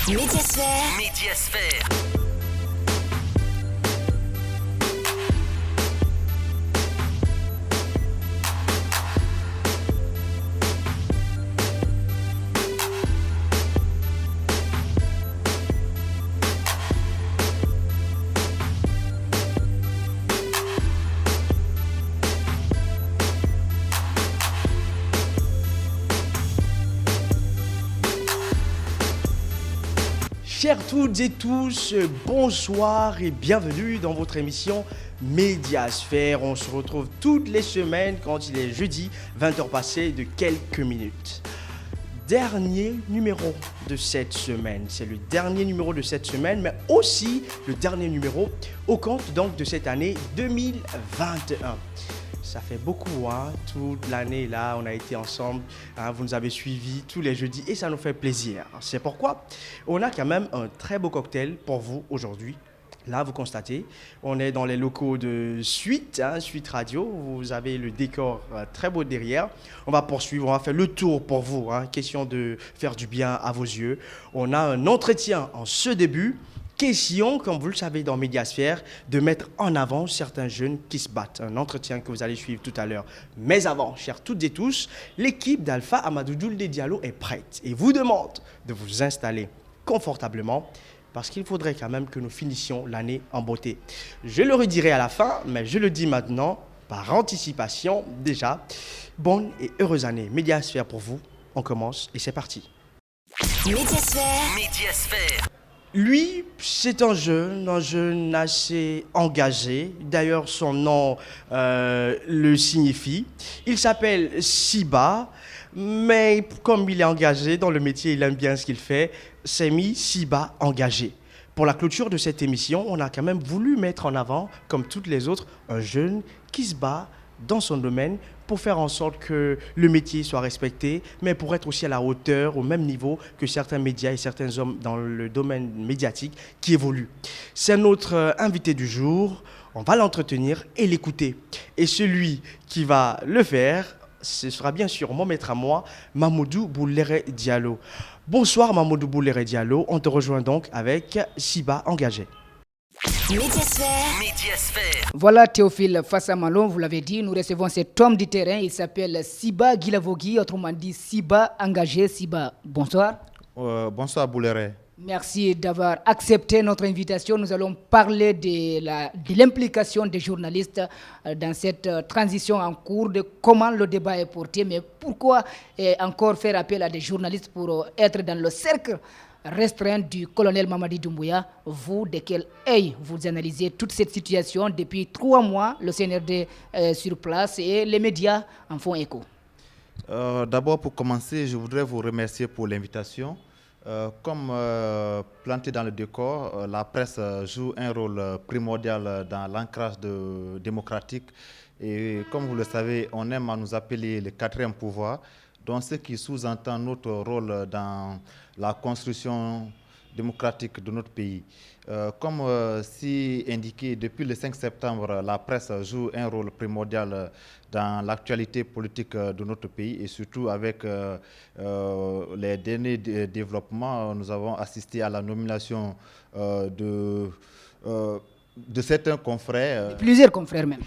Médiasphère. Médiasphère. Chers toutes et tous, bonsoir et bienvenue dans votre émission Médiasphère. On se retrouve toutes les semaines quand il est jeudi, 20h passées de quelques minutes. Dernier numéro de cette semaine. C'est le dernier numéro de cette semaine, mais aussi le dernier numéro au compte donc de cette année 2021. Ça fait beaucoup, hein? Toute l'année là, on a été ensemble, hein? Vous nous avez suivis tous les jeudis et ça nous fait plaisir. C'est pourquoi on a quand même un très beau cocktail pour vous aujourd'hui. Là, vous constatez, on est dans les locaux de Suite, hein, Suite Radio. Vous avez le décor très beau derrière. On va poursuivre, on va faire le tour pour vous, hein. Question de faire du bien à vos yeux. On a un entretien en ce début. Question, comme vous le savez dans Médiasphère, de mettre en avant certains jeunes qui se battent. Un entretien que vous allez suivre tout à l'heure. Mais avant, chers toutes et tous, l'équipe d'Alpha Amadou Doulde Diallo est prête et vous demande de vous installer confortablement parce qu'il faudrait quand même que nous finissions l'année en beauté. Je le redirai à la fin, mais je le dis maintenant par anticipation déjà. Bonne et heureuse année. Médiasphère pour vous. On commence et c'est parti. Médiasphère. Médiasphère. Lui, c'est un jeune assez engagé. D'ailleurs, son nom le signifie. Il s'appelle Siba, mais comme il est engagé dans le métier, il aime bien ce qu'il fait. C'est mis Siba engagé. Pour la clôture de cette émission, on a quand même voulu mettre en avant, comme toutes les autres, un jeune qui se bat dans son domaine pour faire en sorte que le métier soit respecté, mais pour être aussi à la hauteur, au même niveau que certains médias et certains hommes dans le domaine médiatique qui évoluent. C'est notre invité du jour, on va l'entretenir et l'écouter. Et celui qui va le faire, ce sera bien sûr mon maître à moi, Mamadou Boulere Diallo. Bonsoir Mamadou Boulere Diallo, on te rejoint donc avec Siba engagé. Médiasphère. Médiasphère. Voilà Théophile Fassamalon, vous l'avez dit, nous recevons cet homme du terrain, il s'appelle Siba Guilavogui, autrement dit Siba engagé. Siba, bonsoir. Bonsoir Boulere. Merci d'avoir accepté notre invitation. Nous allons parler de l'implication des journalistes dans cette transition en cours, de comment le débat est porté, mais pourquoi encore faire appel à des journalistes pour être dans le cercle restreint du colonel Mamadi Doumbouya. Vous, de quel œil vous analysez toute cette situation? Depuis 3 mois, le CNRD est sur place et les médias en font écho. D'abord, pour commencer, je voudrais vous remercier pour l'invitation. Comme planté dans le décor, la presse joue un rôle primordial dans l'ancrage démocratique. Et comme vous le savez, on aime à nous appeler le quatrième pouvoir, donc ce qui sous-entend notre rôle dans la construction démocratique de notre pays. Comme si indiqué depuis le 5 septembre, la presse joue un rôle primordial dans l'actualité politique de notre pays et surtout avec les derniers développements, nous avons assisté à la nomination de certains confrères. Plusieurs confrères même.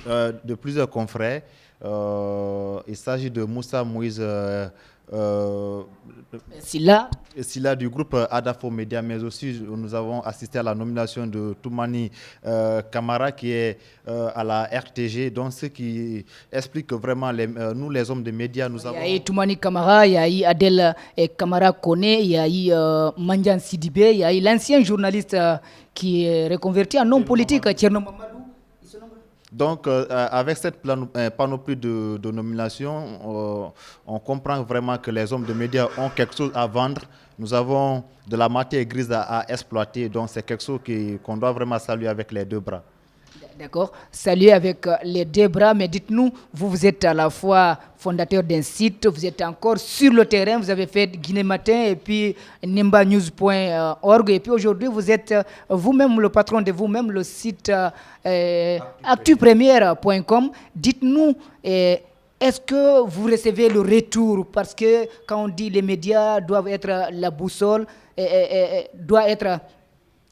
De plusieurs confrères. Il s'agit de Moussa Moïse Silla du groupe Adafo Média, mais aussi nous avons assisté à la nomination de Toumani Kamara qui est à la RTG, donc ce qui explique que vraiment nous les hommes de médias nous avons... Il y a eu Toumani Kamara, il y a eu Adel Kamara Kone, il y a eu Mandian Sidibé, il y a eu l'ancien journaliste qui est reconverti en homme politique, Tcherno Mamadou. Donc, avec cette panoplie de nominations, on comprend vraiment que les hommes de médias ont quelque chose à vendre. Nous avons de la matière grise à exploiter, donc c'est quelque chose qu'on doit vraiment saluer avec les 2 bras. D'accord. Saluer avec les 2 bras, mais dites-nous, vous êtes à la fois fondateur d'un site, vous êtes encore sur le terrain, vous avez fait Guinée Matin et puis nimbanews.org et puis aujourd'hui vous êtes vous-même le patron de vous-même, le site actupremière.com. Dites-nous, est-ce que vous recevez le retour? Parce que quand on dit les médias doivent être la boussole, doivent être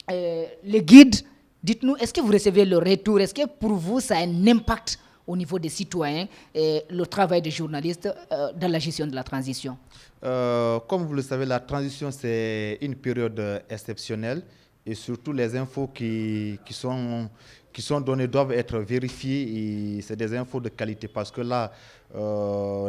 les guides, dites-nous, est-ce que vous recevez le retour? Est-ce que pour vous, ça a un impact au niveau des citoyens, le travail des journalistes dans la gestion de la transition? Comme vous le savez, la transition, c'est une période exceptionnelle et surtout les infos qui sont données doivent être vérifiées et c'est des infos de qualité parce que là,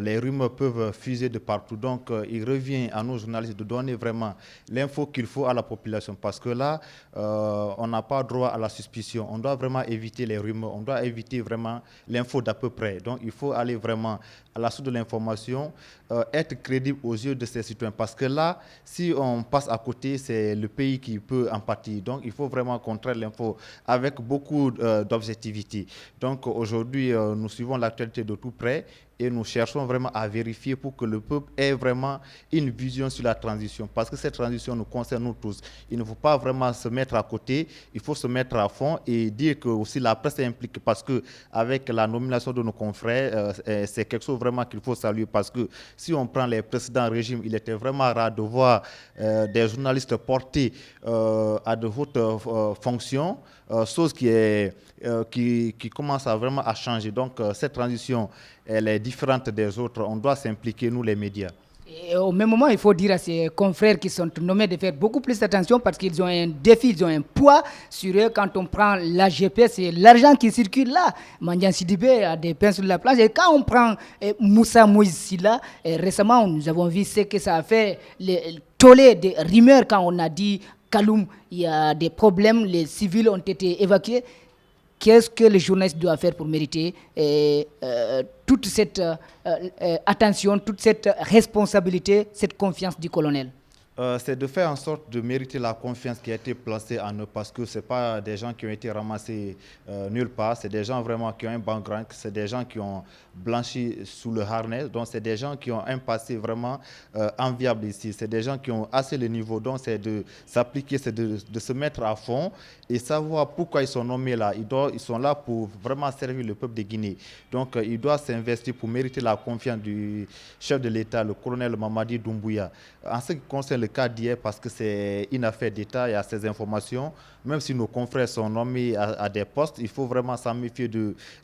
les rumeurs peuvent fuser de partout. Donc, il revient à nos journalistes de donner vraiment l'info qu'il faut à la population parce que là, on n'a pas droit à la suspicion. On doit vraiment éviter les rumeurs, on doit éviter vraiment l'info d'à peu près. Donc, il faut aller vraiment à la source de l'information, être crédible aux yeux de ces citoyens parce que là, si on passe à côté, c'est le pays qui peut en pâtir. Donc, il faut vraiment contraire l'info avec beaucoup d'objectivité. Donc, aujourd'hui, nous suivons l'actualité de tout près et nous cherchons vraiment à vérifier pour que le peuple ait vraiment une vision sur la transition. Parce que cette transition nous concerne nous tous. Il ne faut pas vraiment se mettre à côté, il faut se mettre à fond et dire que aussi la presse est impliquée parce que avec la nomination de nos confrères, c'est quelque chose vraiment qu'il faut saluer parce que si on prend les précédents régimes, il était vraiment rare de voir des journalistes portés à de hautes fonctions, chose qui commence à vraiment à changer. Donc cette transition, elle est différente des autres. On doit s'impliquer, nous les médias. Et au même moment, il faut dire à ces confrères qui sont nommés de faire beaucoup plus attention parce qu'ils ont un défi, ils ont un poids sur eux. Quand on prend l'AGP, c'est l'argent qui circule là. Mandian Sidibé a des pains sur la plage. Et quand on prend Moussa Moïse Silla, récemment, nous avons vu ce que ça a fait, le tollé des rumeurs quand on a dit Kaloum, il y a des problèmes, les civils ont été évacués. Qu'est-ce que les journalistes doivent faire pour mériter toute cette attention, toute cette responsabilité, cette confiance du colonel? C'est de faire en sorte de mériter la confiance qui a été placée en eux parce que ce n'est pas des gens qui ont été ramassés nulle part, c'est des gens vraiment qui ont un background, c'est des gens qui ont blanchi sous le harnais, donc c'est des gens qui ont un passé vraiment enviable ici, c'est des gens qui ont assez le niveau, donc c'est de s'appliquer, c'est de se mettre à fond et savoir pourquoi ils sont nommés là. Ils sont là pour vraiment servir le peuple de Guinée. Donc ils doivent s'investir pour mériter la confiance du chef de l'État, le colonel Mamadi Doumbouya. En ce qui concerne le cas d'hier, parce que c'est une affaire d'État, il y a ces informations, même si nos confrères sont nommés à des postes, il faut vraiment s'en méfier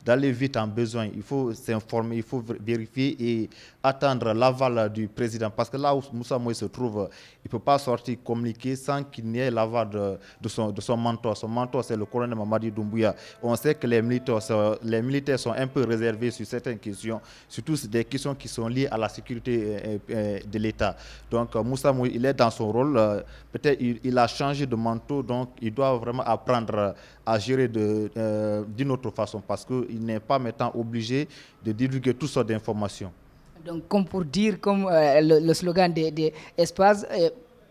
d'aller vite en besoin. Il faut s'informer, il faut vérifier et attendre l'aval du président. Parce que là où Moussa Moïse se trouve, il ne peut pas sortir communiquer sans qu'il n'y ait l'aval de son mentor. Son mentor, c'est le colonel Mamadi Doumbouya. On sait que les militaires sont un peu réservés sur certaines questions, surtout des questions qui sont liées à la sécurité de l'État. Donc Moussa Moïse, il est dans son rôle. Peut-être il a changé de manteau, donc il doit vraiment apprendre à gérer d'une autre façon parce qu'il n'est pas maintenant obligé de divulguer toutes sortes d'informations. Donc, comme pour dire, comme le slogan des espaces,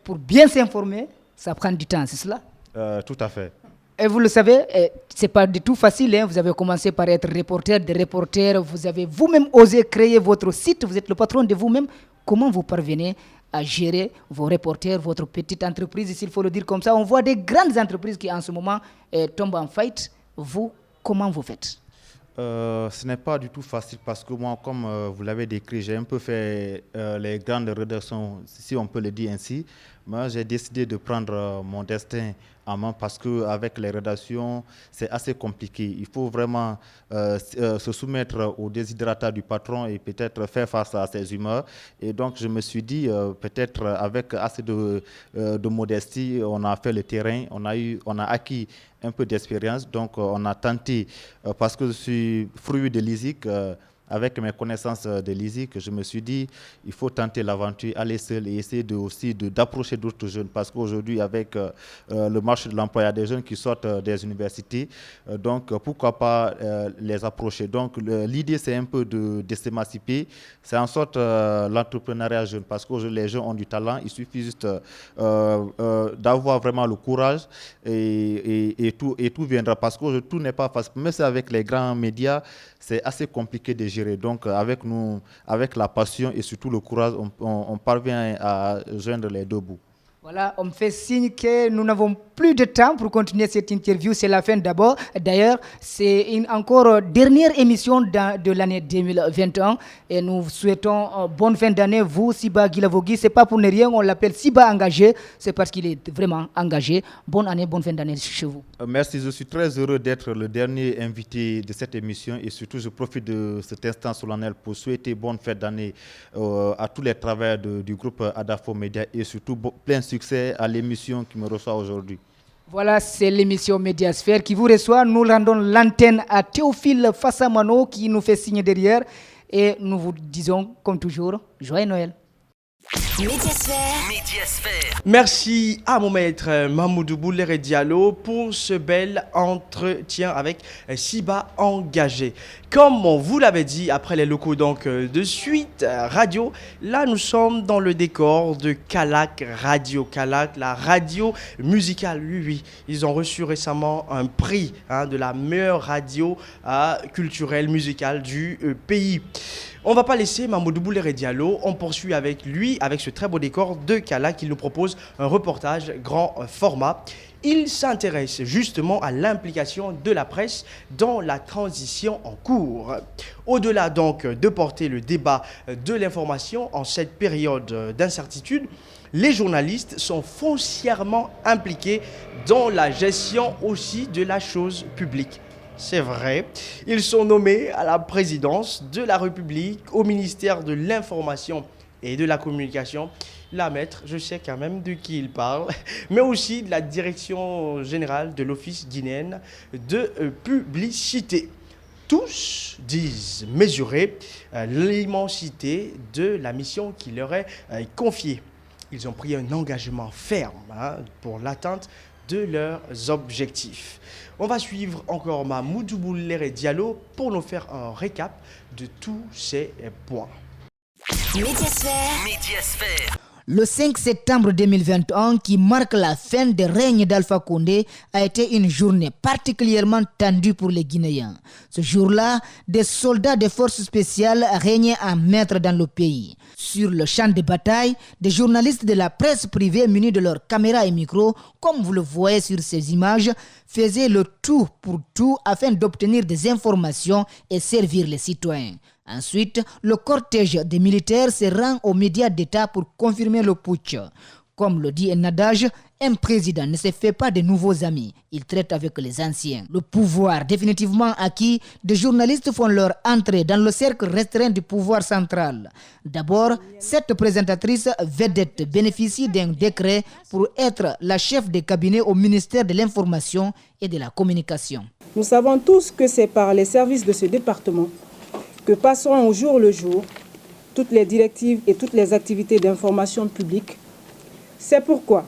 pour bien s'informer, ça prend du temps, c'est cela? Tout à fait. Et vous le savez, ce n'est pas du tout facile. Hein. Vous avez commencé par être reporter, des reporters. Vous avez vous-même osé créer votre site. Vous êtes le patron de vous-même. Comment vous parvenez à gérer vos reporters, votre petite entreprise, s'il faut le dire comme ça? On voit des grandes entreprises qui, en ce moment, tombent en faillite. Vous, comment vous faites? Ce n'est pas du tout facile parce que moi, comme vous l'avez décrit, j'ai un peu fait les grandes rédactions, si on peut le dire ainsi. Moi, j'ai décidé de prendre mon destin en main parce qu'avec les rédactions, c'est assez compliqué. Il faut vraiment se soumettre aux déshydratats du patron et peut-être faire face à ses humeurs. Et donc, je me suis dit, peut-être avec assez de modestie, on a fait le terrain, on a acquis un peu d'expérience. Donc, on a tenté, parce que je suis fruit de l'ISIC, avec mes connaissances de l'ISIC, je me suis dit, il faut tenter l'aventure, aller seul et essayer d'approcher d'autres jeunes. Parce qu'aujourd'hui, avec le marché de l'emploi, il y a des jeunes qui sortent des universités. Donc, pourquoi pas les approcher? Donc, l'idée, c'est un peu de s'émanciper. C'est en sorte l'entrepreneuriat jeune. Parce que les jeunes ont du talent. Il suffit juste d'avoir vraiment le courage et tout viendra. Parce que tout n'est pas facile. Même si avec les grands médias, c'est assez compliqué de gérer. Donc, avec nous, avec la passion et surtout le courage, on parvient à joindre les deux bouts. Voilà, on me fait signe que nous n'avons plus de temps pour continuer cette interview. C'est la fin d'abord. D'ailleurs, c'est une encore dernière émission de l'année 2021. Et nous souhaitons bonne fin d'année. Vous, Siba Guilavogui, c'est pas pour ne rien, on l'appelle Siba engagé. C'est parce qu'il est vraiment engagé. Bonne année, bonne fin d'année chez vous. Merci, je suis très heureux d'être le dernier invité de cette émission. Et surtout, je profite de cet instant solennel pour souhaiter bonne fin d'année à tous les travailleurs du groupe Adafo Média et surtout plein succès à l'émission qui me reçoit aujourd'hui. Voilà, c'est l'émission Médiasphère qui vous reçoit. Nous rendons l'antenne à Théophile Fassamano qui nous fait signe derrière. Et nous vous disons, comme toujours, joyeux Noël. Médiasphère. Merci à mon maître Mahmoudou Boulere Diallo pour ce bel entretien avec Siba engagé. Comme on vous l'avait dit, après les locaux donc de Suite Radio, là nous sommes dans le décor de Kalak Radio. Kalak, la radio musicale, oui. Ils ont reçu récemment un prix de la meilleure radio culturelle musicale du pays. On ne va pas laisser Mahmoudou Boulere Diallo, on poursuit avec lui, avec ce très beau décor de Kalak. Il nous propose un reportage grand format. Il s'intéresse justement à l'implication de la presse dans la transition en cours. Au-delà donc de porter le débat de l'information en cette période d'incertitude, les journalistes sont foncièrement impliqués dans la gestion aussi de la chose publique. C'est vrai, ils sont nommés à la présidence de la République, au ministère de l'Information et de la Communication. La maître, je sais quand même de qui il parle, mais aussi de la direction générale de l'Office guinéen de publicité. Tous disent mesurer l'immensité de la mission qui leur est confiée. Ils ont pris un engagement ferme pour l'atteinte de leurs objectifs. On va suivre encore Mahmoudou Boulere Diallo pour nous faire un récap de tous ces points. Médiasphère. Le 5 septembre 2021, qui marque la fin du règne d'Alpha Condé, a été une journée particulièrement tendue pour les Guinéens. Ce jour-là, des soldats des forces spéciales régnaient en maître dans le pays. Sur le champ de bataille, des journalistes de la presse privée munis de leurs caméras et micros, comme vous le voyez sur ces images, faisaient le tout pour tout afin d'obtenir des informations et servir les citoyens. Ensuite, le cortège des militaires se rend aux médias d'État pour confirmer le putsch. Comme le dit un adage, un président ne se fait pas de nouveaux amis, il traite avec les anciens. Le pouvoir définitivement acquis, des journalistes font leur entrée dans le cercle restreint du pouvoir central. D'abord, cette présentatrice vedette bénéficie d'un décret pour être la chef de cabinet au ministère de l'Information et de la Communication. Nous savons tous que c'est par les services de ce département que passeront au jour le jour toutes les directives et toutes les activités d'information publique. C'est pourquoi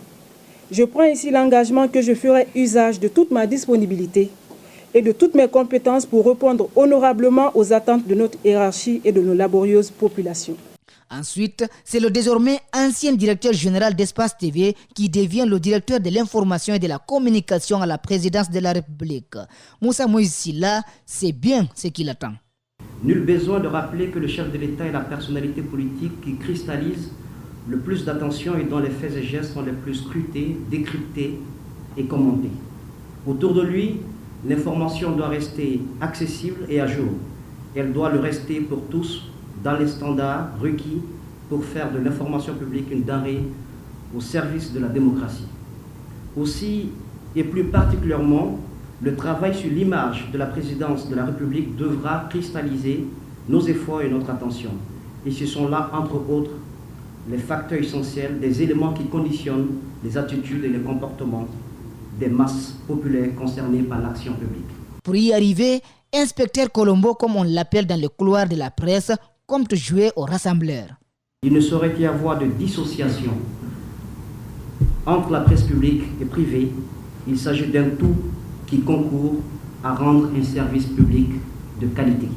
je prends ici l'engagement que je ferai usage de toute ma disponibilité et de toutes mes compétences pour répondre honorablement aux attentes de notre hiérarchie et de nos laborieuses populations. Ensuite, c'est le désormais ancien directeur général d'Espace TV qui devient le directeur de l'information et de la communication à la présidence de la République. Moussa Moïse Silla, c'est bien ce qu'il attend. Nul besoin de rappeler que le chef de l'État est la personnalité politique qui cristallise le plus d'attention et dont les faits et gestes sont les plus scrutés, décryptés et commentés. Autour de lui, l'information doit rester accessible et à jour. Elle doit le rester pour tous dans les standards requis pour faire de l'information publique une denrée au service de la démocratie. Aussi, et plus particulièrement, le travail sur l'image de la présidence de la République devra cristalliser nos efforts et notre attention. Et ce sont là, entre autres, les facteurs essentiels, des éléments qui conditionnent les attitudes et les comportements des masses populaires concernées par l'action publique. Pour y arriver, Inspecteur Colombo, comme on l'appelle dans le couloir de la presse, compte jouer au rassembleur. Il ne saurait y avoir de dissociation entre la presse publique et privée. Il s'agit d'un tout qui concourt à rendre un service public de qualité.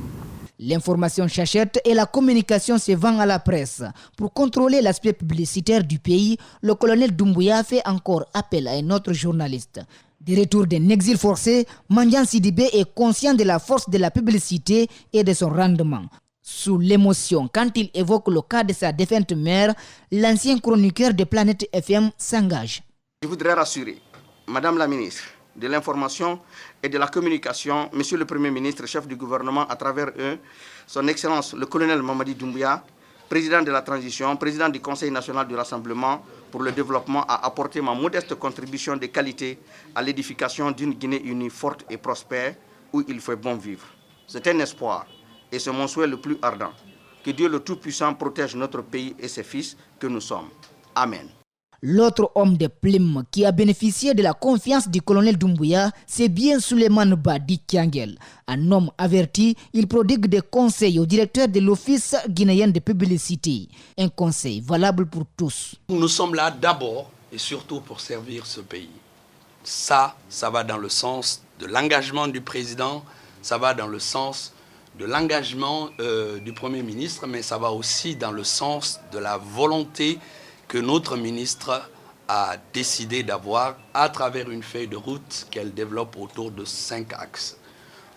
L'information s'achète et la communication se vend à la presse. Pour contrôler l'aspect publicitaire du pays, le colonel Doumbouya fait encore appel à un autre journaliste. Du retour d'un exil forcé, Mandian Sidibé est conscient de la force de la publicité et de son rendement. Sous l'émotion, quand il évoque le cas de sa défunte mère, l'ancien chroniqueur de Planète FM s'engage. Je voudrais rassurer Madame la ministre de l'Information et de la Communication, Monsieur le Premier ministre, chef du gouvernement, à travers eux, Son Excellence le colonel Mamadi Doumbouya, président de la transition, président du Conseil national du Rassemblement pour le développement, a apporté ma modeste contribution de qualité à l'édification d'une Guinée unie forte et prospère où il fait bon vivre. C'est un espoir et c'est mon souhait le plus ardent. Que Dieu le Tout-Puissant protège notre pays et ses fils que nous sommes. Amen. L'autre homme de plume qui a bénéficié de la confiance du colonel Doumbouya, c'est bien Souleymane Badi Kiangel. Un homme averti, il prodigue des conseils au directeur de l'Office guinéen de publicité. Un conseil valable pour tous. Nous sommes là d'abord et surtout pour servir ce pays. Ça va dans le sens de l'engagement du président, ça va dans le sens de l'engagement du Premier ministre, mais ça va aussi dans le sens de la volonté que notre ministre a décidé d'avoir à travers une feuille de route qu'elle développe autour de 5 axes.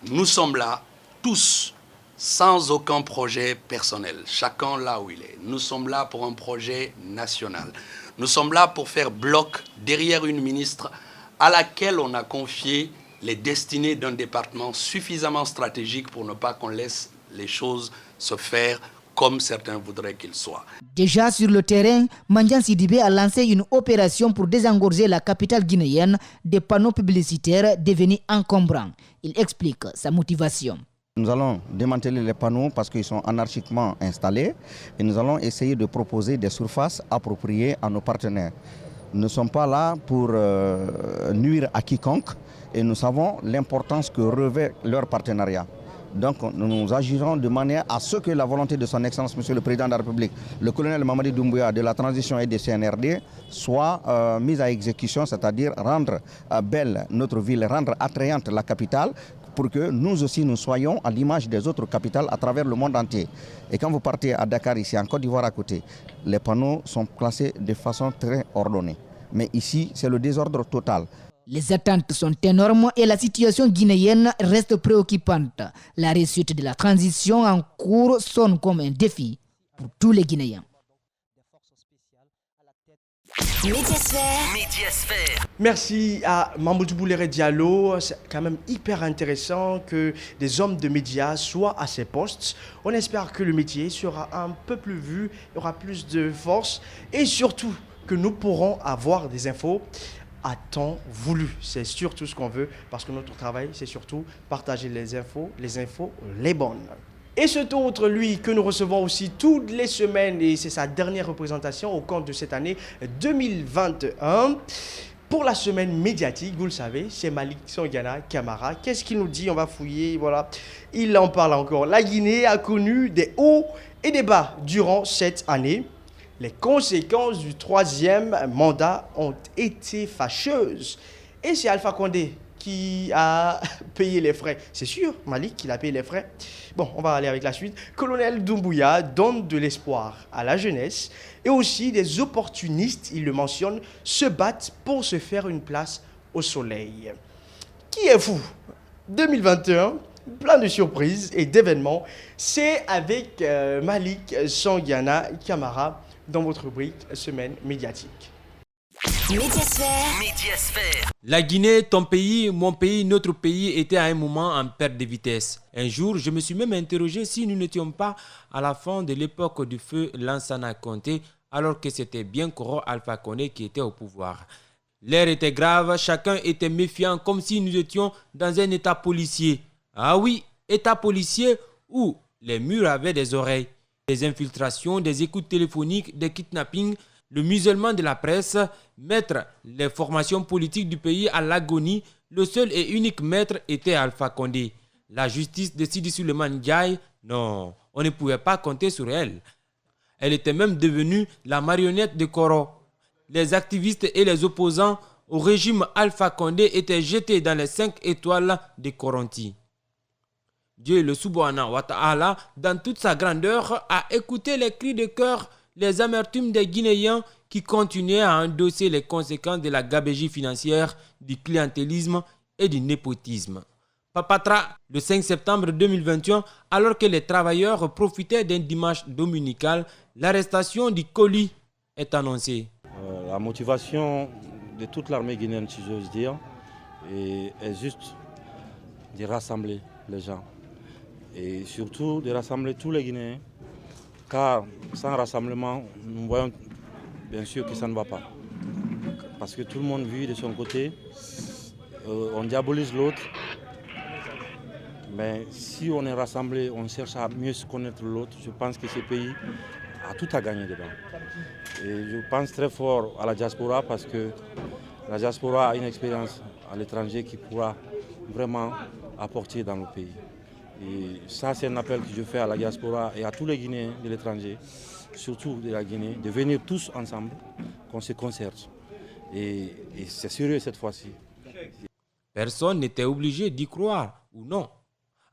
Nous sommes là, tous, sans aucun projet personnel, chacun là où il est. Nous sommes là pour un projet national. Nous sommes là pour faire bloc derrière une ministre à laquelle on a confié les destinées d'un département suffisamment stratégique pour ne pas qu'on laisse les choses se faire comme certains voudraient qu'il soit. Déjà sur le terrain, Mandian Sidibé a lancé une opération pour désengorger la capitale guinéenne des panneaux publicitaires devenus encombrants. Il explique sa motivation. Nous allons démanteler les panneaux parce qu'ils sont anarchiquement installés et nous allons essayer de proposer des surfaces appropriées à nos partenaires. Nous ne sommes pas là pour nuire à quiconque et nous savons l'importance que revêt leur partenariat. Donc nous agirons de manière à ce que la volonté de son Excellence, Monsieur le Président de la République, le colonel Mamadi Doumbouya de la transition et des CNRD, soit mise à exécution, c'est-à-dire rendre belle notre ville, rendre attrayante la capitale, pour que nous aussi nous soyons à l'image des autres capitales à travers le monde entier. Et quand vous partez à Dakar, ici en Côte d'Ivoire à côté, les panneaux sont classés de façon très ordonnée. Mais ici, c'est le désordre total. Les attentes sont énormes et la situation guinéenne reste préoccupante. La réussite de la transition en cours sonne comme un défi pour tous les Guinéens. Médiasphère. Merci à Mamoudou Boulere Diallo. C'est quand même hyper intéressant que des hommes de médias soient à ces postes. On espère que le métier sera un peu plus vu, il y aura plus de force et surtout que nous pourrons avoir des infos à temps voulu. C'est surtout ce qu'on veut parce que notre travail, c'est surtout partager les infos les bonnes. Et cet autre, lui, que nous recevons aussi toutes les semaines, et c'est sa dernière représentation au compte de cette année 2021. Pour la semaine médiatique, vous le savez, c'est Malik Songana Camara. Qu'est-ce qu'il nous dit? On va fouiller, voilà. Il en parle encore. La Guinée a connu des hauts et des bas durant cette année. Les conséquences du troisième mandat ont été fâcheuses. Et c'est Alpha Condé qui a payé les frais. C'est sûr, Malik, qu'il a payé les frais. Bon, on va aller avec la suite. Colonel Doumbouya donne de l'espoir à la jeunesse et aussi des opportunistes, il le mentionne, se battent pour se faire une place au soleil. Qui est fou? 2021, plein de surprises et d'événements. C'est avec Malik Songana Camara dans votre rubrique Semaine médiatique. Médiasphère. La Guinée, ton pays, mon pays, notre pays était à un moment en perte de vitesse. Un jour, je me suis même interrogé si nous n'étions pas à la fin de l'époque du feu Lansana Conté, alors que c'était bien Koro Alpha Condé qui était au pouvoir. L'air était grave, chacun était méfiant, comme si nous étions dans un état policier. Ah oui, état policier où les murs avaient des oreilles. Des infiltrations, des écoutes téléphoniques, des kidnappings, le musellement de la presse, mettre les formations politiques du pays à l'agonie, le seul et unique maître était Alpha Condé. La justice de Sidi Souleymane Ndiaye, non, on ne pouvait pas compter sur elle. Elle était même devenue la marionnette de Koro. Les activistes et les opposants au régime Alpha Condé étaient jetés dans les 5 étoiles de Koronti. Dieu le Subhanahu wa Ta'ala, dans toute sa grandeur, a écouté les cris de cœur, les amertumes des Guinéens qui continuaient à endosser les conséquences de la gabegie financière, du clientélisme et du népotisme. Papatra le 5 septembre 2021 alors que les travailleurs profitaient d'un dimanche dominical. L'arrestation du colis est annoncée. La motivation de toute l'armée guinéenne, si j'ose dire, est juste de rassembler les gens et surtout de rassembler tous les Guinéens, car sans rassemblement, nous voyons bien sûr que ça ne va pas. Parce que tout le monde vit de son côté, on diabolise l'autre, mais si on est rassemblé, on cherche à mieux se connaître l'autre, je pense que ce pays a tout à gagner dedans. Et je pense très fort à la diaspora parce que la diaspora a une expérience à l'étranger qui pourra vraiment apporter dans le pays. Et ça, c'est un appel que je fais à la diaspora et à tous les Guinéens de l'étranger, surtout de la Guinée, de venir tous ensemble, qu'on se concerte. Et c'est sérieux cette fois-ci. Personne n'était obligé d'y croire ou non.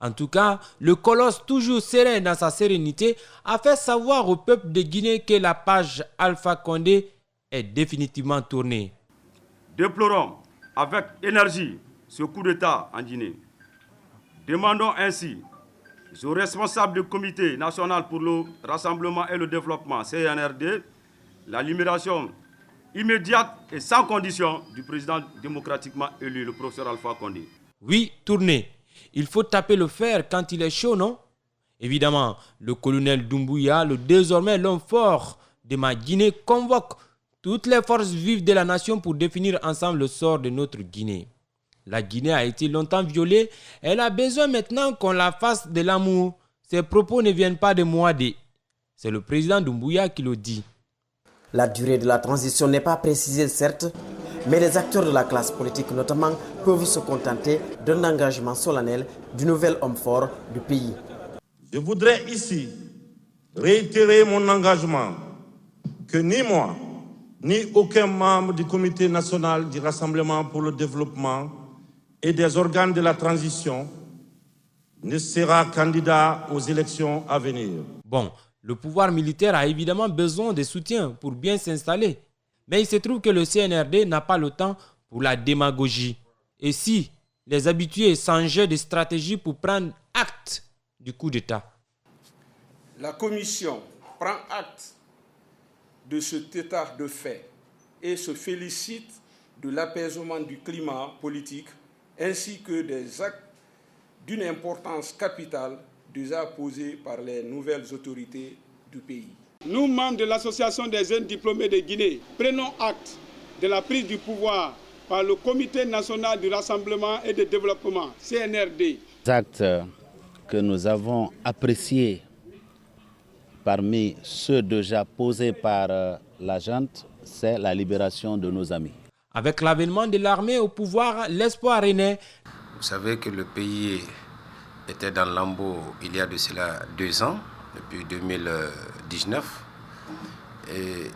En tout cas, le colosse, toujours serein dans sa sérénité, a fait savoir au peuple de Guinée que la page Alpha Condé est définitivement tournée. Déplorons avec énergie ce coup d'État en Guinée. Demandons ainsi aux responsables du Comité national pour le rassemblement et le développement, CNRD, la libération immédiate et sans condition du président démocratiquement élu, le professeur Alpha Condé. Oui, tournez. Il faut taper le fer quand il est chaud, non? Évidemment, le colonel Doumbouya, le désormais l'homme fort de ma Guinée, convoque toutes les forces vives de la nation pour définir ensemble le sort de notre Guinée. La Guinée a été longtemps violée. Elle a besoin maintenant qu'on la fasse de l'amour. Ces propos ne viennent pas de Mouadé. C'est le président Doumbouya qui le dit. La durée de la transition n'est pas précisée, certes, mais les acteurs de la classe politique notamment peuvent se contenter d'un engagement solennel du nouvel homme fort du pays. Je voudrais ici réitérer mon engagement que ni moi, ni aucun membre du Comité national du Rassemblement pour le développement et des organes de la transition ne sera candidat aux élections à venir. Bon, le pouvoir militaire a évidemment besoin de soutien pour bien s'installer. Mais il se trouve que le CNRD n'a pas le temps pour la démagogie. Et si les habitués changeaient de stratégie pour prendre acte du coup d'État? La Commission prend acte de cet état de fait et se félicite de l'apaisement du climat politique ainsi que des actes d'une importance capitale déjà posés par les nouvelles autorités du pays. Nous, membres de l'Association des jeunes diplômés de Guinée, prenons acte de la prise du pouvoir par le Comité national du rassemblement et de développement, CNRD. Les actes que nous avons appréciés parmi ceux déjà posés par la junte, c'est la libération de nos amis. Avec l'avènement de l'armée au pouvoir, l'espoir est né. Vous savez que le pays était dans le lambeau il y a de cela 2 ans, depuis 2019. Et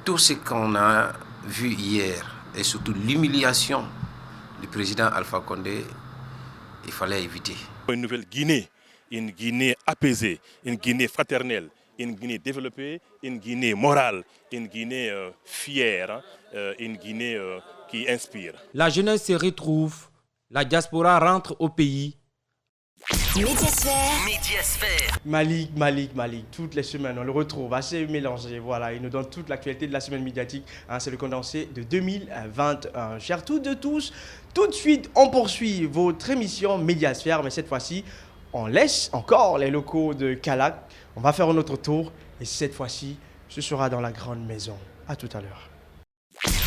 tout ce qu'on a vu hier, et surtout l'humiliation du président Alpha Condé, il fallait éviter. Une nouvelle Guinée, une Guinée apaisée, une Guinée fraternelle, une Guinée développée, une Guinée morale, une Guinée fière, une Guinée qui inspire. La jeunesse se retrouve, la diaspora rentre au pays. Médiasphère. Malik, toutes les semaines, on le retrouve assez mélangé. Voilà, il nous donne toute l'actualité de la semaine médiatique. Hein, c'est le condensé de 2021. Chers toutes et tous, tout de suite, on poursuit votre émission Médiasphère, mais cette fois-ci, on laisse encore les locaux de Calac. On va faire un autre tour et cette fois-ci, ce sera dans la grande maison. À tout à l'heure.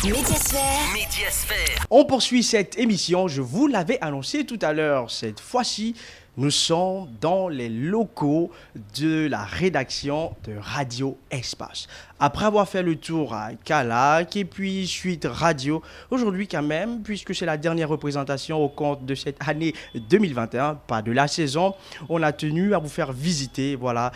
Médiasphère. On poursuit cette émission, je vous l'avais annoncé tout à l'heure. Cette fois-ci, nous sommes dans les locaux de la rédaction de Radio Espace. Après avoir fait le tour à Calac et puis suite radio, aujourd'hui quand même, puisque c'est la dernière représentation au compte de cette année 2021, pas de la saison, on a tenu à vous faire visiter voilà,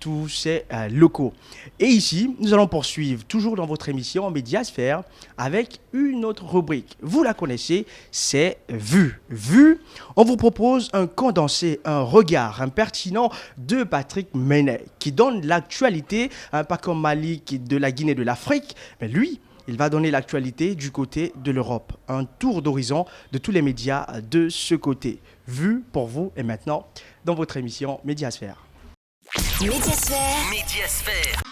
tous ces locaux. Et ici, nous allons poursuivre toujours dans votre émission Médiasphère avec une autre rubrique. Vous la connaissez, c'est Vue. Vue, on vous propose un condensé, un regard impertinent de Patrick Menet qui donne l'actualité, pas comme Malik de la Guinée, de l'Afrique, mais lui, Il va donner l'actualité du côté de l'Europe. Un tour d'horizon de tous les médias de ce côté. Vu pour vous et maintenant dans votre émission Médiasphère. Médiasphère. Médiasphère.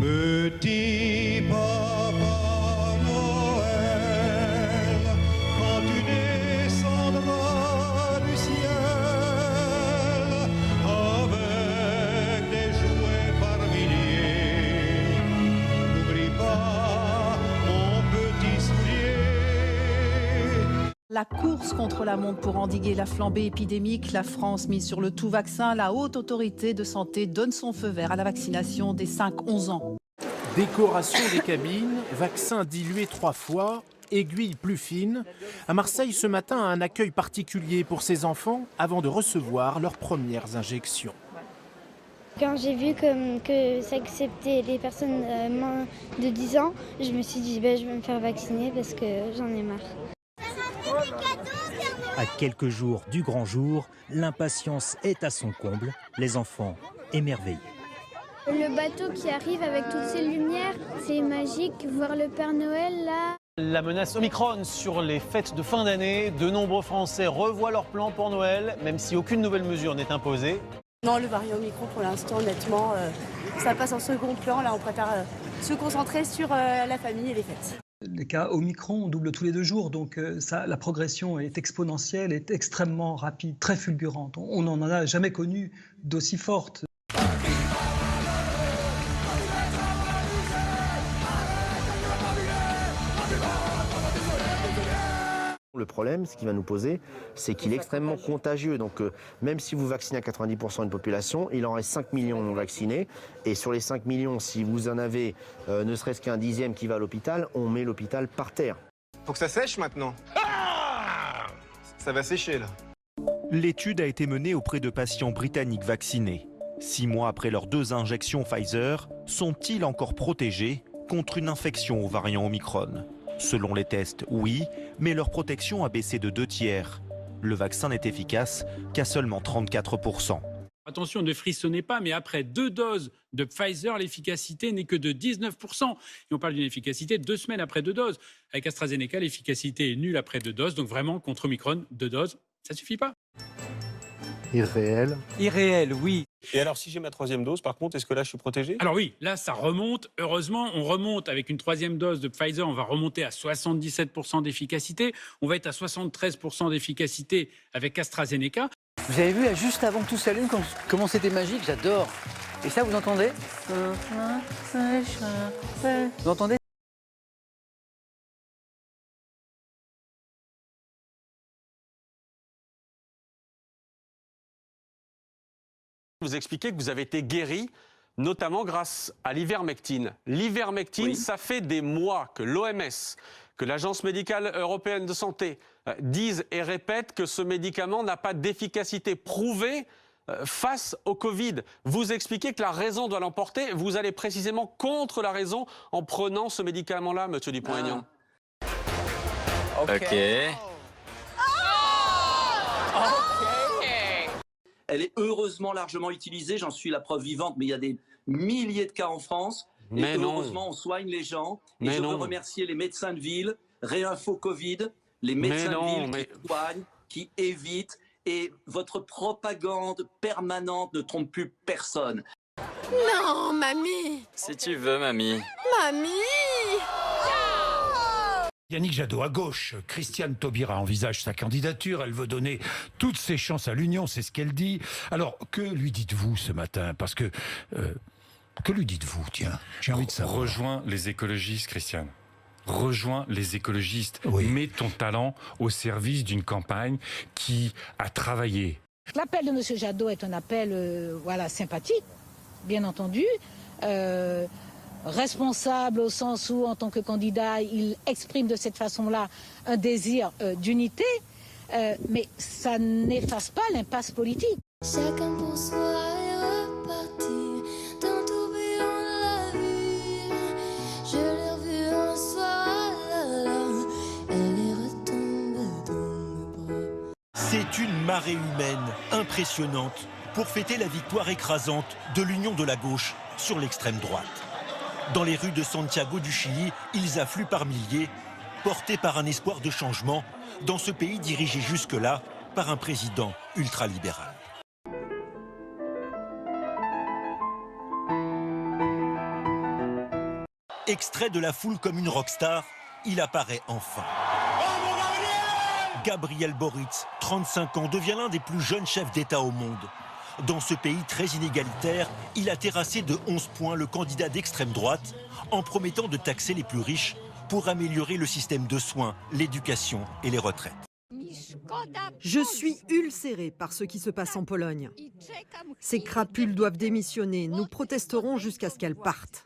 Petit Papa Noël, quand tu descendras du ciel avec des jouets par milliers, n'oublie pas mon petit soulier. La course contre la montre pour endiguer la flambée épidémique, la France mise sur le tout vaccin. La haute autorité de santé donne son feu vert à la vaccination des 5-11 ans. Décoration des cabines, vaccin dilué 3 fois, aiguille plus fine. À Marseille, ce matin, un accueil particulier pour ces enfants avant de recevoir leurs premières injections. Quand j'ai vu que ça acceptait les personnes moins de 10 ans, je me suis dit je vais me faire vacciner parce que j'en ai marre. À quelques jours du grand jour, l'impatience est à son comble, les enfants émerveillés. Le bateau qui arrive avec toutes ces lumières, c'est magique. Voir le Père Noël là. La menace Omicron sur les fêtes de fin d'année, de nombreux Français revoient leurs plans pour Noël, même si aucune nouvelle mesure n'est imposée. Non, le variant Omicron pour l'instant, honnêtement, ça passe en second plan. Là, on préfère se concentrer sur la famille et les fêtes. Les cas Omicron doublent tous les 2 jours, donc la progression est exponentielle, est extrêmement rapide, très fulgurante. On n'en a jamais connu d'aussi forte. Le problème, ce qu'il va nous poser, c'est qu'il est extrêmement contagieux. Donc même si vous vaccinez à 90% d'une population, il en reste 5 millions non vaccinés. Et sur les 5 millions, si vous en avez ne serait-ce qu'un dixième qui va à l'hôpital, on met l'hôpital par terre. Faut que ça sèche maintenant. Ça va sécher là. L'étude a été menée auprès de patients britanniques vaccinés. 6 mois après leurs 2 injections Pfizer, sont-ils encore protégés contre une infection au variant Omicron ? Selon les tests, oui, mais leur protection a baissé de 2/3. Le vaccin n'est efficace qu'à seulement 34%. Attention, ne frissonnez pas, mais après 2 doses de Pfizer, l'efficacité n'est que de 19%. Et on parle d'une efficacité de 2 semaines après 2 doses. Avec AstraZeneca, l'efficacité est nulle après 2 doses. Donc vraiment, contre Omicron, 2 doses, ça ne suffit pas. Irréel. Irréel, oui. Et alors, si j'ai ma 3e dose, par contre, est-ce que là, je suis protégé? Alors oui, là, ça remonte. Heureusement, on remonte avec une 3e dose de Pfizer. On va remonter à 77% d'efficacité. On va être à 73% d'efficacité avec AstraZeneca. Vous avez vu, là, juste avant que tout s'allume, comment c'était magique, j'adore. Et ça, vous entendez? Vous entendez? Vous expliquez que vous avez été guéri, notamment grâce à l'ivermectine. L'ivermectine, ça fait des mois que l'OMS, que l'Agence médicale européenne de santé disent et répètent que ce médicament n'a pas d'efficacité prouvée face au Covid. Vous expliquez que la raison doit l'emporter. Vous allez précisément contre la raison en prenant ce médicament-là, monsieur Dupont-Aignan. Ok. Elle est heureusement largement utilisée, j'en suis la preuve vivante, mais il y a des milliers de cas en France. Mais et non. heureusement, on soigne les gens. Mais et je veux non. remercier les médecins de ville, Réinfo Covid, les médecins de ville qui soignent, qui évitent. Et votre propagande permanente ne trompe plus personne. Non, mamie. Si tu veux, mamie. Mamie. Yannick Jadot à gauche, Christiane Taubira envisage sa candidature, elle veut donner toutes ses chances à l'Union, c'est ce qu'elle dit. Alors, que lui dites-vous ce matin? Parce que... que lui dites-vous, tiens? J'ai envie de savoir. Rejoins les écologistes, Christiane. Rejoins les écologistes. Oui. Mets ton talent au service d'une campagne qui a travaillé. L'appel de M. Jadot est un appel sympathique, bien entendu. Responsable au sens où, en tant que candidat, il exprime de cette façon-là un désir d'unité, mais ça n'efface pas l'impasse politique. Chacun pour soi est reparti dans tourbillon de la vie. Je l'ai revue un soir, elle est retombée dans mes bras. C'est une marée humaine impressionnante pour fêter la victoire écrasante de l'union de la gauche sur l'extrême droite. Dans les rues de Santiago du Chili, ils affluent par milliers, portés par un espoir de changement dans ce pays dirigé jusque-là par un président ultralibéral. Extrait de la foule comme une rockstar, il apparaît enfin. Gabriel Boric, 35 ans, devient l'un des plus jeunes chefs d'État au monde. Dans ce pays très inégalitaire, il a terrassé de 11 points le candidat d'extrême droite en promettant de taxer les plus riches pour améliorer le système de soins, l'éducation et les retraites. Je suis ulcéré par ce qui se passe en Pologne. Ces crapules doivent démissionner. Nous protesterons jusqu'à ce qu'elles partent.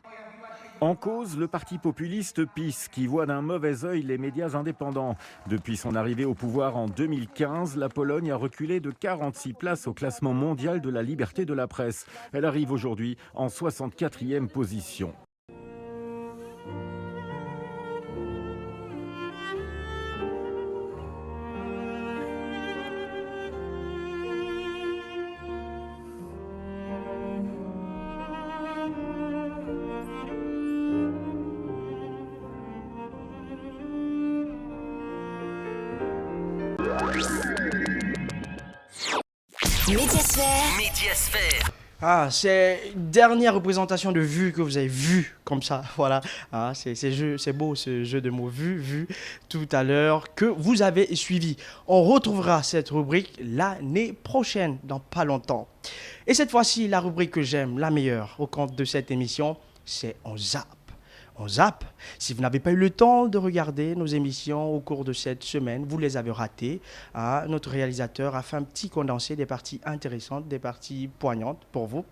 En cause, le parti populiste PiS, qui voit d'un mauvais œil les médias indépendants. Depuis son arrivée au pouvoir en 2015, la Pologne a reculé de 46 places au classement mondial de la liberté de la presse. Elle arrive aujourd'hui en 64e position. Médiasphère. Ah, c'est une dernière représentation de vue que vous avez vue comme ça, voilà. Ah, c'est beau ce jeu de mots vu tout à l'heure que vous avez suivi. On retrouvera cette rubrique l'année prochaine, dans pas longtemps. Et cette fois-ci, la rubrique que j'aime, la meilleure au compte de cette émission, c'est On Zappe. On zappe. Si vous n'avez pas eu le temps de regarder nos émissions au cours de cette semaine, vous les avez ratées. Ah, notre réalisateur a fait un petit condensé des parties intéressantes, des parties poignantes pour vous.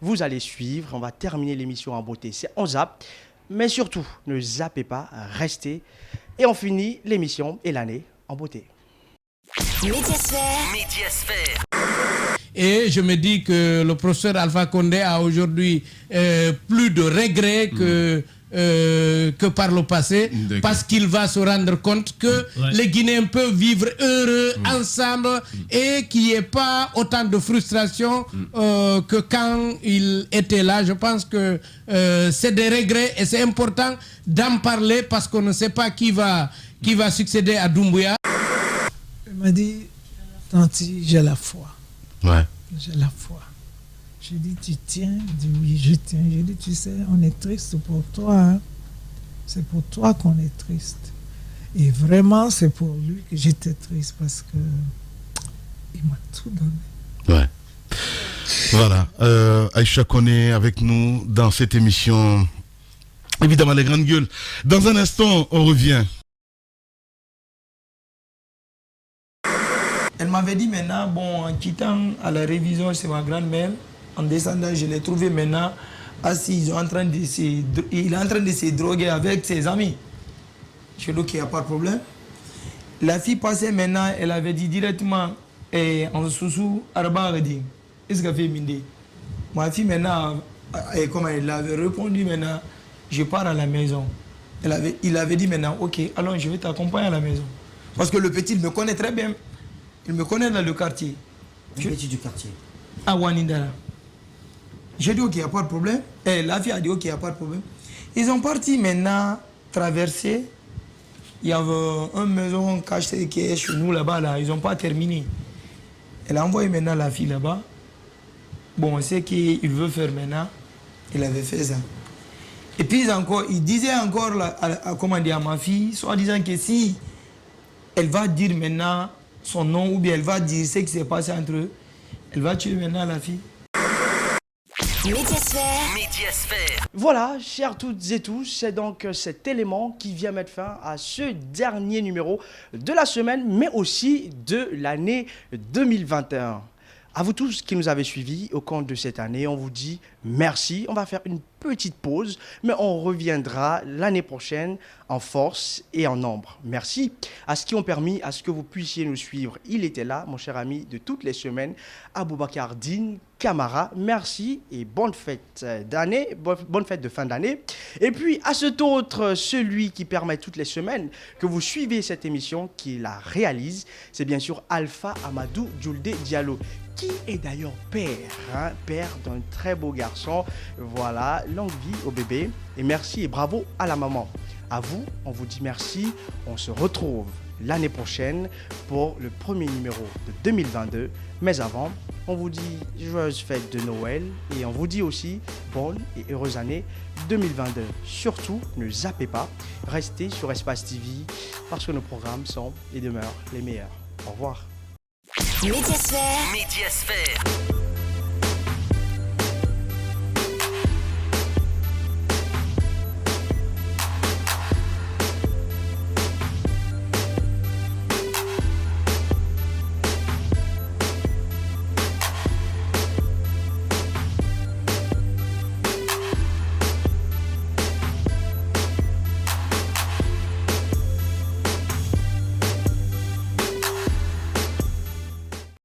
Vous allez suivre. On va terminer l'émission en beauté. C'est On zappe. Mais surtout, ne zappez pas, restez. Et on finit l'émission et l'année en beauté. Médiasphère. Et je me dis que le professeur Alpha Condé a aujourd'hui plus de regrets que par le passé, parce qu'il va se rendre compte que les Guinéens peuvent vivre heureux ensemble et qu'il n'y ait pas autant de frustration que quand il était là. Je pense que c'est des regrets et c'est important d'en parler parce qu'on ne sait pas qui va succéder à Doumbouya. Il m'a dit, Tanti, j'ai la foi. Ouais. J'ai la foi. J'ai dit, tu tiens? Il dit, oui, je tiens. J'ai dit, tu sais, on est triste pour toi. Hein? C'est pour toi qu'on est triste. Et vraiment, c'est pour lui que j'étais triste parce que il m'a tout donné. Ouais. Voilà. Aïcha Koné avec nous dans cette émission. Évidemment, les grandes gueules. Dans un instant, on revient. Elle m'avait dit maintenant, bon, en quittant à la révision chez ma grand-mère, en descendant, je l'ai trouvé maintenant assis, il est en train de se droguer avec ses amis. Je lui ai dit qu'il n'y a pas de problème. La fille passait maintenant, elle avait dit directement, en sous-sous, Arba Redim, est-ce qu'elle fait Minde? Ma fille maintenant, comme elle avait répondu maintenant, je pars à la maison. Il avait dit maintenant, ok, alors je vais t'accompagner à la maison. Parce que le petit, il me connaît très bien. Il me connaît dans le quartier. Le petit du quartier. À Wanindara. J'ai dit ok, il n'y a pas de problème. Et la fille a dit ok, il n'y a pas de problème. Ils ont parti maintenant traverser. Il y avait une maison cachée qui est chez nous là-bas. Là. Ils n'ont pas terminé. Elle a envoyé maintenant la fille là-bas. Bon, on sait qu'il veut faire maintenant. Il avait fait ça. Et puis encore, il disait encore comment dire, à ma fille, soit disant que si elle va dire maintenant son nom ou bien elle va dire ce qui s'est passé entre eux, elle va tuer maintenant la fille. Médiasphère. Voilà, chers toutes et tous, c'est donc cet élément qui vient mettre fin à ce dernier numéro de la semaine, mais aussi de l'année 2021. À vous tous qui nous avez suivis au cours de cette année, on vous dit merci. On va faire une petite pause, mais on reviendra l'année prochaine en force et en nombre. Merci à ceux qui ont permis à ce que vous puissiez nous suivre. Il était là, mon cher ami, de toutes les semaines, Aboubacar Dine Camara. Merci et bonne fête d'année, bonne fête de fin d'année. Et puis à cet autre, celui qui permet toutes les semaines que vous suivez cette émission, qui la réalise, c'est bien sûr Alpha Amadou Djoulde Diallo, qui est d'ailleurs père, père d'un très beau garçon. Voilà, longue vie au bébé. Et merci et bravo à la maman. À vous, on vous dit merci. On se retrouve l'année prochaine pour le premier numéro de 2022. Mais avant, on vous dit joyeuse fête de Noël et on vous dit aussi bonne et heureuse année 2022. Surtout, ne zappez pas, restez sur Espace TV parce que nos programmes sont et demeurent les meilleurs. Au revoir. Médiasphère.